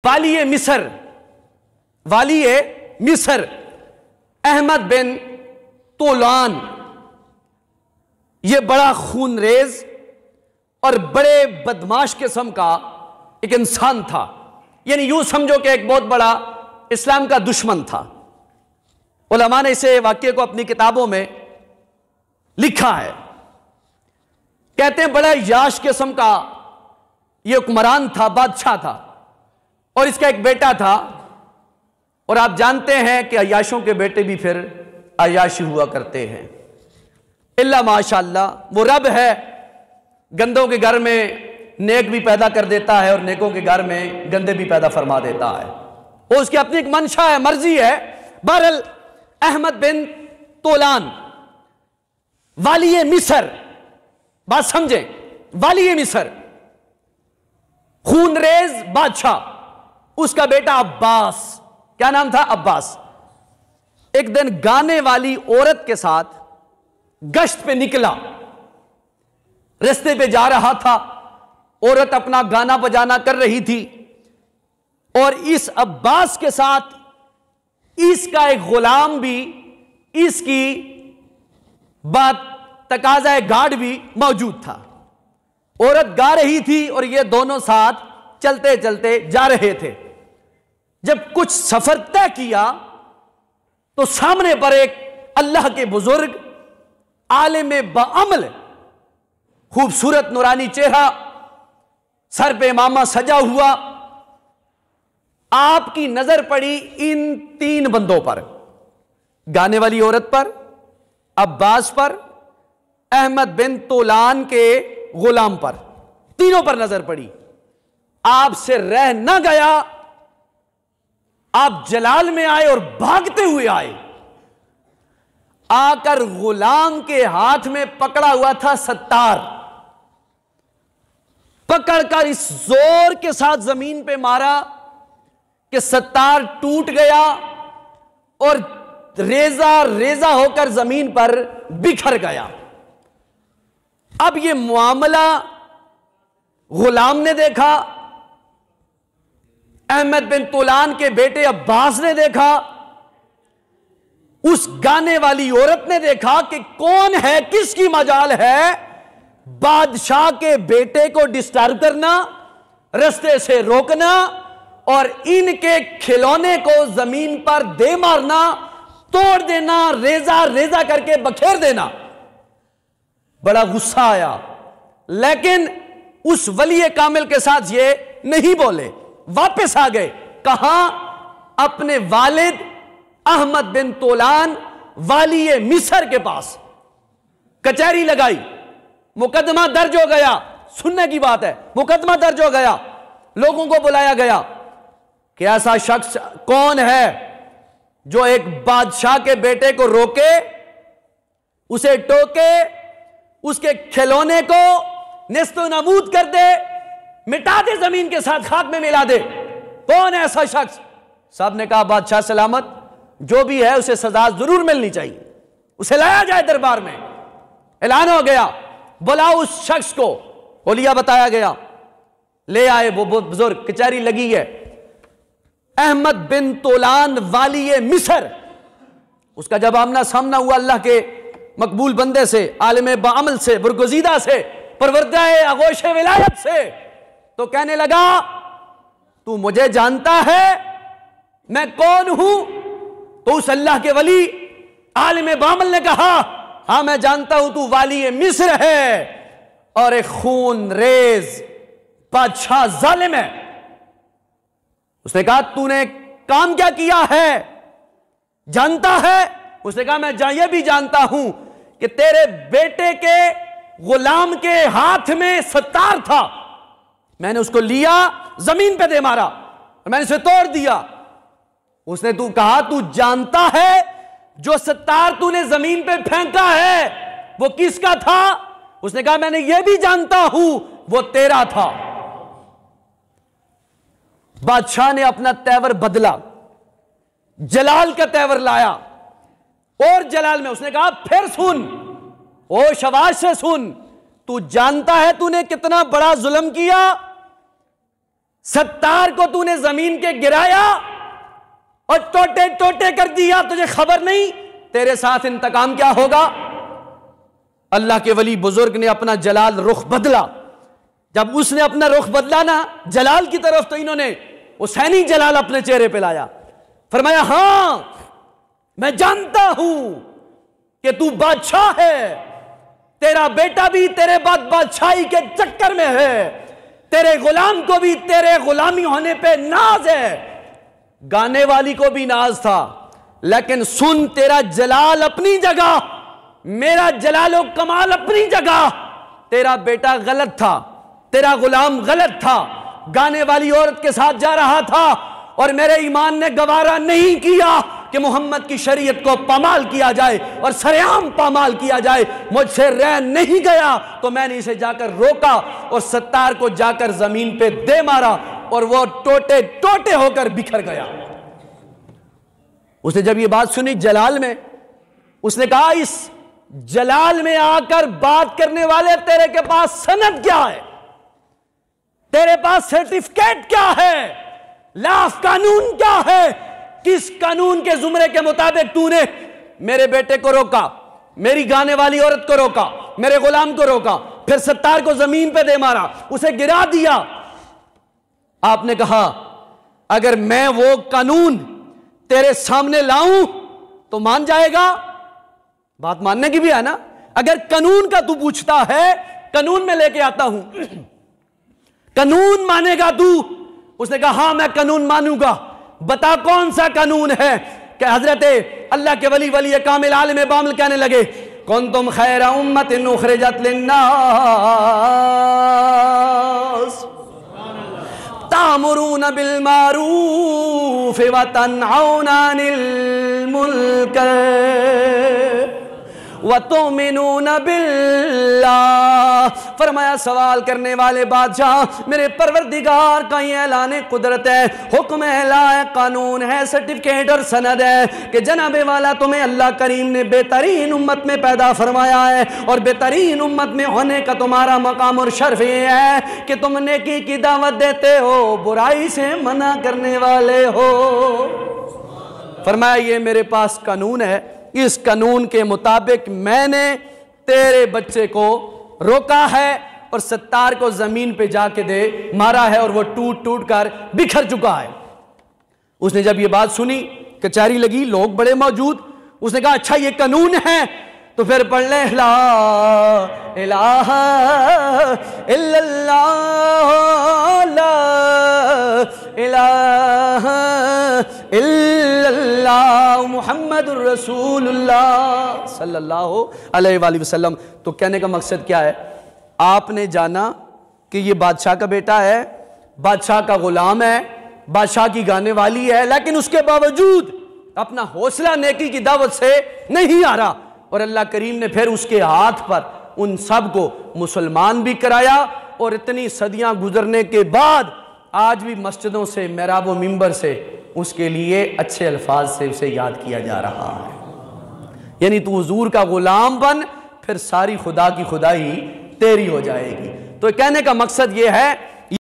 वाली मिस्र अहमद बिन तोलान, यह बड़ा खूनरेज और बड़े बदमाश किस्म का एक इंसान था। यानी यूं समझो कि एक बहुत बड़ा इस्लाम का दुश्मन था। उलमा ने इसे वाक्य को अपनी किताबों में लिखा है। कहते हैं बड़ा याश किस्म का यह हुक्मरान था, बादशाह था, और इसका एक बेटा था। और आप जानते हैं कि अय्याशों के बेटे भी फिर अय्याशी हुआ करते हैं। इल्ला माशाअल्लाह, वो रब है, गंदों के घर में नेक भी पैदा कर देता है और नेकों के घर में गंदे भी पैदा फरमा देता है। वो उसकी अपनी एक मंशा है, मर्जी है। बहरल अहमद बिन तोलान वाली मिस्र, बात समझें, वाली मिस्र खूनरेज बादशाह, उसका बेटा अब्बास, क्या नाम था? अब्बास। एक दिन गाने वाली औरत के साथ गश्त पे निकला, रास्ते पे जा रहा था। औरत अपना गाना बजाना कर रही थी और इस अब्बास के साथ इसका एक गुलाम भी, इसकी बात तकाज़ा गार्ड भी मौजूद था। औरत गा रही थी और ये दोनों साथ चलते चलते जा रहे थे। जब कुछ सफर तय किया तो सामने पर एक अल्लाह के बुजुर्ग आलिम बाअमल, खूबसूरत नूरानी चेहरा, सर पे इमामा सजा हुआ, आपकी नजर पड़ी इन तीन बंदों पर, गाने वाली औरत पर, अब्बास पर, अहमद बिन तोलान के गुलाम पर। तीनों पर नजर पड़ी। आपसे रह न गया, आप जलाल में आए और भागते हुए आए। आकर गुलाम के हाथ में पकड़ा हुआ था सत्तार, पकड़कर इस जोर के साथ जमीन पे मारा कि सत्तार टूट गया और रेजा रेजा होकर जमीन पर बिखर गया। अब यह मामला गुलाम ने देखा, अहमद बिन तोलान के बेटे अब्बास ने देखा, उस गाने वाली औरत ने देखा कि कौन है, किसकी मजाल है बादशाह के बेटे को डिस्टर्ब करना, रास्ते से रोकना और इनके खिलौने को जमीन पर दे मारना, तोड़ देना, रेजा रेजा करके बखेर देना। बड़ा गुस्सा आया, लेकिन उस वली कामिल के साथ ये नहीं बोले, वापस आ गए। कहां? अपने वालिद अहमद बिन तोलान वाली मिस्र के पास। कचहरी लगाई, मुकदमा दर्ज हो गया। सुनने की बात है, मुकदमा दर्ज हो गया। लोगों को बुलाया गया कि ऐसा शख्स कौन है जो एक बादशाह के बेटे को रोके, उसे टोके, उसके खिलौने को नेस्तो नाबूद कर दे, मिटा दे, जमीन के साथ खाक में मिला दे। कौन है ऐसा शख्स? साहब ने कहा बादशाह सलामत, जो भी है उसे सजा जरूर मिलनी चाहिए, उसे लाया जाए दरबार में। ऐलान हो गया, बुलाओ उस शख्स को। होलिया बताया गया, ले आए। वो बुजुर्ग, कचहरी लगी है। अहमद बिन तोलान वाली मिस्र, उसका जब आमना सामना हुआ अल्लाह के मकबूल बंदे से, आलिम बाअमल से, बुरगुज़ीदा से, परवरदाए आगोश विलायत से, तो कहने लगा तू मुझे जानता है मैं कौन हूं? तो उस अल्लाह के वली आलिम बाअमल ने कहा हां मैं जानता हूं, तू वाली मिस्र है और एक खून रेज बादशाह जालिम है। उसने कहा तूने काम क्या किया है, जानता है? उसने कहा मैं यह भी जानता हूं कि तेरे बेटे के गुलाम के हाथ में सत्तार था, मैंने उसको लिया, जमीन पे दे मारा और मैंने उसे तोड़ दिया। उसने तू कहा तू जानता है जो सत्तार तूने जमीन पे फेंका है वो किसका था? उसने कहा मैंने यह भी जानता हूं वो तेरा था। बादशाह ने अपना तेवर बदला, जलाल का तेवर लाया और जलाल में उसने कहा फिर सुन, ओ शबाश से सुन, तू जानता है तूने कितना बड़ा जुल्म किया? सत्तार को तूने जमीन के गिराया और टोटे टोटे कर दिया, तुझे खबर नहीं तेरे साथ इंतकाम क्या होगा। अल्लाह के वली बुजुर्ग ने अपना जलाल रुख बदला। जब उसने अपना रुख बदला ना जलाल की तरफ, तो इन्होंने हुसैनी जलाल अपने चेहरे पे लाया। फरमाया हां मैं जानता हूं कि तू बादशाह है, तेरा बेटा भी तेरे बाद बादशाही के चक्कर में है, तेरे गुलाम को भी तेरे गुलामी होने पे नाज है। गाने वाली को भी नाज था, लेकिन सुन तेरा जलाल अपनी जगह, मेरा जलालो कमाल अपनी जगह। तेरा बेटा गलत था, तेरा गुलाम गलत था, गाने वाली औरत के साथ जा रहा था और मेरे ईमान ने गवारा नहीं किया कि मोहम्मद की शरीयत को पामाल किया जाए और सरेआम पामाल किया जाए। मुझसे रह नहीं गया तो मैंने इसे जाकर रोका और सत्तार को जाकर जमीन पे दे मारा और वो टोटे टोटे होकर बिखर गया। उसने जब ये बात सुनी जलाल में, उसने कहा इस जलाल में आकर बात करने वाले तेरे के पास सनद क्या है, तेरे पास सर्टिफिकेट क्या है, लाफ कानून क्या है, किस कानून के जुमरे के मुताबिक तूने मेरे बेटे को रोका, मेरी गाने वाली औरत को रोका, मेरे गुलाम को रोका, फिर सत्तार को जमीन पे दे मारा, उसे गिरा दिया। आपने कहा अगर मैं वो कानून तेरे सामने लाऊं तो मान जाएगा। बात मानने की भी है ना। अगर कानून का तू पूछता है, कानून में लेके आता हूं, कानून मानेगा तू? उसने कहा हां मैं कानून मानूंगा। बता कौन सा कानून है? कि हजरत अल्लाह के वली वली कामिल आलिम बामिल कहने लगे कुंतुम खैरा उम्मतिन उखरिजत लिन्नास तामुरून बिल मारूफ व तनहौना अनिल मुनकर व तुमिनून बिल्लाह। फरमाया सवाल करने वाले बादशाह, मेरे परवरदिगार का ये ऐलान कुदरत है, हुक्म है, कानून है, सर्टिफिकेट और सनद है कि जनाबे वाला तुम्हें अल्लाह करीम ने बेहतरीन उम्मत में पैदा फरमाया है और बेहतरीन उम्मत में होने का तुम्हारा मकाम और शर्फ ये है कि तुम नेकी की दावत देते हो, बुराई से मना करने वाले हो। फरमाया ये मेरे पास कानून है, इस कानून के मुताबिक मैंने तेरे बच्चे को रोका है और सत्तार को जमीन पे जाके दे मारा है और वो टूट टूट कर बिखर चुका है। उसने जब ये बात सुनी, कचहरी लगी, लोग बड़े मौजूद, उसने कहा अच्छा ये कानून है तो फिर पढ़ ले ला इलाहा इल्लल्लाह ला इलाहा इल्लल्लाह मुहम्मदुर रसूलुल्लाह सल्लल्लाहु अलैहि वसल्लम। तो कहने का मकसद क्या है? आपने जाना कि ये बादशाह का बेटा है, बादशाह का गुलाम है, बादशाह की गाने वाली है, लेकिन उसके बावजूद अपना हौसला नेकी की दावत से नहीं आ रहा और अल्लाह करीम ने फिर उसके हाथ पर उन सब को मुसलमान भी कराया और इतनी सदियां गुजरने के बाद आज भी मस्जिदों से, मेहराब मिंबर से उसके लिए अच्छे अल्फाज से उसे याद किया जा रहा है। यानी तू हुजूर का गुलाम बन, फिर सारी खुदा की खुदाई तेरी हो जाएगी। तो कहने का मकसद यह है